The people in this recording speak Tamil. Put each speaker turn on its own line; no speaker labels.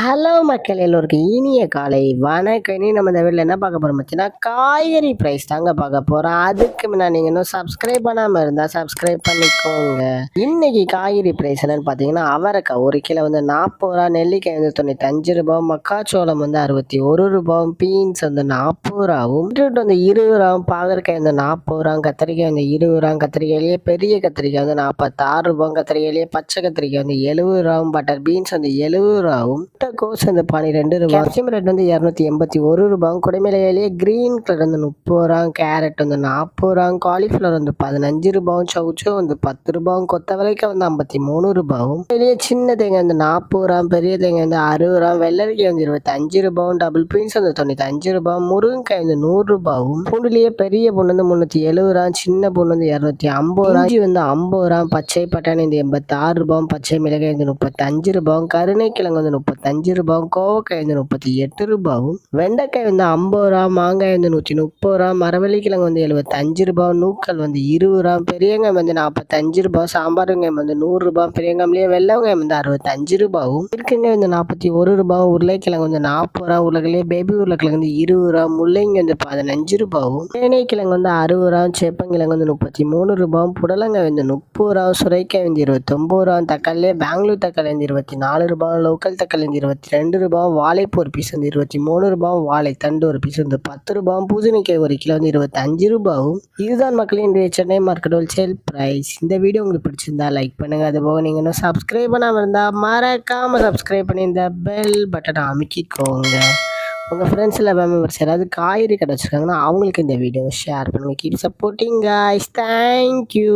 ஹலோ மக்கள் எல்லோருக்கும் இனிய காலை வணக்கம். இனி நம்ம இந்த வீட்டில் என்ன பார்க்க போகிறோம் பார்த்தீங்கன்னா, காய்கறி ப்ரைஸ் தாங்க பார்க்க போகிறோம். அதுக்கு முன்னாடி நீங்கள் இன்னும் சப்ஸ்கிரைப் பண்ணாமல் இருந்தால் சப்ஸ்கிரைப் பண்ணிக்கோங்க. இன்னைக்கு காய்கறி ப்ரைஸ் என்னன்னு பார்த்தீங்கன்னா, அவரைக்காய் ஒரு கிலோ வந்து 40 ரூபா, நெல்லிக்காய் வந்து 95 ரூபாய், மக்காச்சோளம் வந்து 61 ரூபாய், பீன்ஸ் வந்து 40 ரூபாவும், பீட்ரூட் வந்து 20 ரூபாயும், பாகற்காய் வந்து 40 ரூபாய், கத்திரிக்காய் வந்து 20 ரூபாய், கத்திரிக்காயிலேயே பெரிய கத்திரிக்காய் வந்து 46 ரூபாய், கத்திரிக்காயிலேயே பச்சை கத்திரிக்காய் வந்து 70 ரூபாயும், பட்டர் பீன்ஸ் வந்து 70 ரூபாயும், கோஸ் வந்து 12 ரூபாய், கேப்சியம் ரெட் வந்து 281 ரூபாய், குடைமிளகாயிலேயே கிரீன் கலர் வந்து 30 ரூபாய், கேரட் வந்து 40 ரூபாய், காலிஃப்ளவர் வந்து 15 ரூபாய், சவுச்சோ வந்து 10 ரூபாய், கொத்தவரைக்காய் வந்து 53 ரூபாயும், வெளியே சின்ன தேங்காய் வந்து 40 ரூபாய், பெரிய தேங்காய் வந்து 60 ரூபாய், வெள்ளரிக்காய் வந்து 25 ரூபாய், டபுள் பீன்ஸ் வந்து 95 ரூபாய், முருங்கைக்காய் வந்து 100 ரூபாயும், பூண்டுலேயே பெரிய பூண்டு வந்து 370 ரூபாய், சின்ன பூண்டு வந்து 250 ரூபாய், இஞ்சி வந்து 50 ரூபாய், பச்சை பட்டாணி வந்து 86 ரூபாய், பச்சை மிளகாய் வந்து 35 ரூபாய், கருணைக்கிழங்கு வந்து 35 ரூபாய், கோவக்காய் வந்து 38 ரூபாயும், வெண்டைக்காய் வந்து 50 ரூபாய், மாங்காய் வந்து 130 ரூபாய், மரவள்ளிக்கிழங்கு வந்து 75 ரூபாய், நூக்கல் வந்து 20 ரூபாய், பெரியங்காயம் வந்து 45 ரூபாய், சாம்பார் வெங்காயம் வந்து 100 ரூபாய், பெரியங்காயம்லேயே வெள்ளை வெங்காயம் வந்து 65 ரூபாயும், இருக்கங்காய் வந்து 41 ரூபாய், உருளைக்கிழங்கு வந்து 40 ரூபாய், உருளைக்கிழங்கு பேபி உருளைக்கிழங்கு வந்து 20 ரூபாய், முள்ளங்கி வந்து 15 ரூபாயும், தேனைக்கிழங்கு வந்து 60 ரூபாய், சேப்பங்கிழங்கு வந்து 33 ரூபாய், புடலங்காய் வந்து 30 ரூபாய், சுரைக்காய் வந்து 29 ரூபாய், தக்காளியே பெங்களூர் தக்காளி வந்து 24 ரூபாய், லோக்கல் தக்காளி வந்து 22 ரூபாய், வாழைப்பூ ஒரு பீஸ் வந்து 23 ரூபாய், வாழைத்தண்டு ஒரு பீஸ் வந்து 10 ரூபாய், பூசணிக்காய் ஒரு கிலோ வந்து 25 ரூபாயும். இதுதான் மக்களின் இன்றைய சென்னை மார்க்கெட் ஹோல்சேல் பிரைஸ். இந்த வீடியோ உங்களுக்கு பிடிச்சிருந்தா லைக் பண்ணுங்க. அதுபோக நீங்க இன்னும் சப்ஸ்கிரைப் பண்ணாமல் இருந்தால் மறக்காம சப்ஸ்கிரைப் பண்ணி இந்த பெல் பட்டனை அமைக்கிக்கோங்க. உங்கள் ஃப்ரெண்ட்ஸில் மெம்பர்ஸ் யாராவது காய்கறி கடை வச்சுருக்காங்கன்னா அவங்களுக்கு இந்த வீடியோவை ஷேர் பண்ணுங்கள். Keep supporting guys. தேங்க்யூ.